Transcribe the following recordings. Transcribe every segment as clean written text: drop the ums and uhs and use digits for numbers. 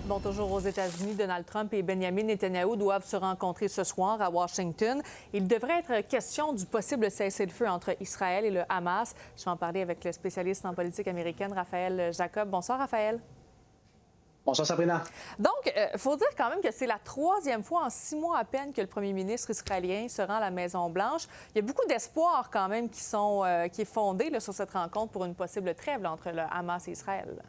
Bon, toujours aux États-Unis, Donald Trump et Benjamin Netanyahu doivent se rencontrer ce soir à Washington. Il devrait être question du possible cessez-le-feu entre Israël et le Hamas. Je vais en parler avec le spécialiste en politique américaine, Raphaël Jacob. Bonsoir, Raphaël. Bonsoir, Sabrina. Donc, il faut dire quand même que c'est la troisième fois en 6 mois à peine que le premier ministre israélien se rend à la Maison-Blanche. Il y a beaucoup d'espoir quand même qui est fondé là, sur cette rencontre pour une possible trêve là, entre le Hamas et Israël.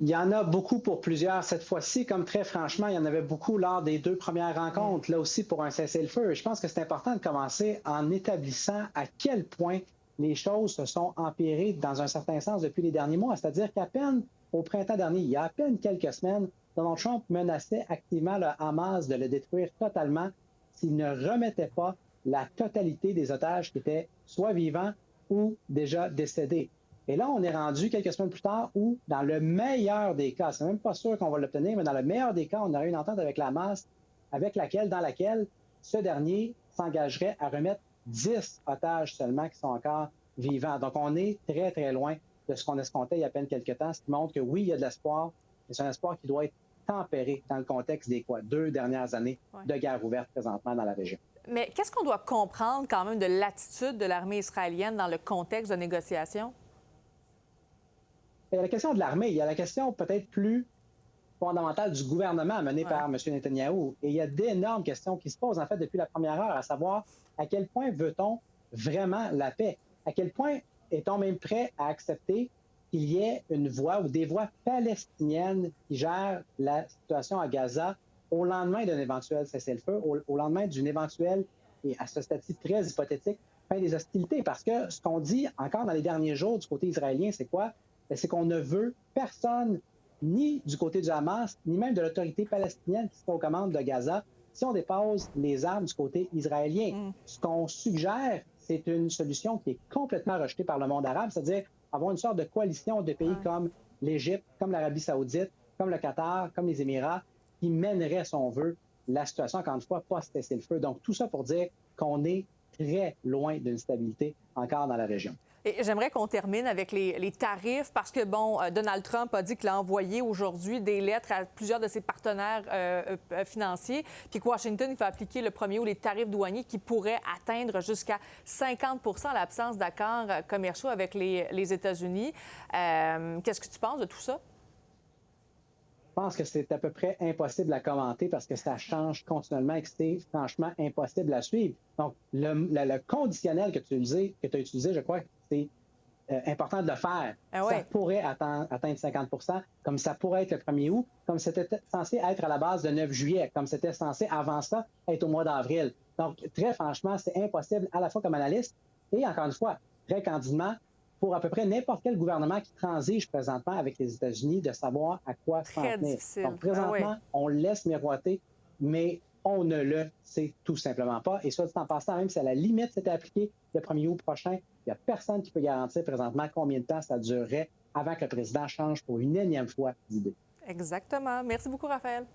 Il y en a beaucoup pour plusieurs cette fois-ci, comme très franchement, il y en avait beaucoup lors des deux premières rencontres, là aussi pour un cessez-le-feu. Je pense que c'est important de commencer en établissant à quel point les choses se sont empirées dans un certain sens depuis les derniers mois. C'est-à-dire qu'à peine au printemps dernier, il y a à peine quelques semaines, Donald Trump menaçait activement le Hamas de le détruire totalement s'il ne remettait pas la totalité des otages qui étaient soit vivants ou déjà décédés. Et là, on est rendu quelques semaines plus tard où, dans le meilleur des cas, c'est même pas sûr qu'on va l'obtenir, mais dans le meilleur des cas, on aurait une entente avec la Hamas dans laquelle ce dernier s'engagerait à remettre 10 otages seulement qui sont encore vivants. Donc, on est très, très loin de ce qu'on escomptait il y a à peine quelques temps, ce qui montre que oui, il y a de l'espoir, mais c'est un espoir qui doit être tempéré dans le contexte des 2 dernières années de guerre ouverte présentement dans la région. Mais qu'est-ce qu'on doit comprendre quand même de l'attitude de l'armée israélienne dans le contexte de négociation? Il y a la question de l'armée, il y a la question peut-être plus fondamentale du gouvernement mené par M. Netanyahou. Et il y a d'énormes questions qui se posent en fait depuis la première heure, à savoir à quel point veut-on vraiment la paix? À quel point est-on même prêt à accepter qu'il y ait une voix ou des voix palestiniennes qui gèrent la situation à Gaza au lendemain d'un éventuel cessez-le-feu, au lendemain d'une éventuelle, et à ce stade-ci très hypothétique, fin des hostilités? Parce que ce qu'on dit encore dans les derniers jours du côté israélien, c'est quoi? C'est qu'on ne veut personne, ni du côté du Hamas, ni même de l'autorité palestinienne qui sera aux commandes de Gaza, si on dépose les armes du côté israélien. Ce qu'on suggère, c'est une solution qui est complètement rejetée par le monde arabe, c'est-à-dire avoir une sorte de coalition de pays comme l'Égypte, comme l'Arabie saoudite, comme le Qatar, comme les Émirats, qui mènerait, si on veut, la situation, encore une fois, post-cessez-le-feu. Donc, tout ça pour dire qu'on est très loin d'une stabilité encore dans la région. Et j'aimerais qu'on termine avec les tarifs parce que, bon, Donald Trump a dit qu'il a envoyé aujourd'hui des lettres à plusieurs de ses partenaires financiers, puis que Washington va appliquer le 1er août les tarifs douaniers qui pourraient atteindre jusqu'à 50 % l'absence d'accords commerciaux avec les États-Unis. Qu'est-ce que tu penses de tout ça? Je pense que c'est à peu près impossible à commenter parce que ça change continuellement et que c'est franchement impossible à suivre. Donc, le conditionnel que tu as utilisé, je crois que c'est important de le faire. Ah ouais. Ça pourrait atteindre 50 comme ça pourrait être le 1er août, comme c'était censé être à la base le 9 juillet, comme c'était censé avant ça être au mois d'avril. Donc, très franchement, c'est impossible à la fois comme analyste et encore une fois, très candidement, pour à peu près n'importe quel gouvernement qui transige présentement avec les États-Unis de savoir à quoi s'en Très tenir. difficile. Donc, présentement, on le laisse miroiter, mais on ne le sait tout simplement pas. Et soit dit en passant, même si à la limite c'était appliqué le 1er août prochain, il n'y a personne qui peut garantir présentement combien de temps ça durerait avant que le président change pour une énième fois d'idée. Exactement. Merci beaucoup, Raphaël.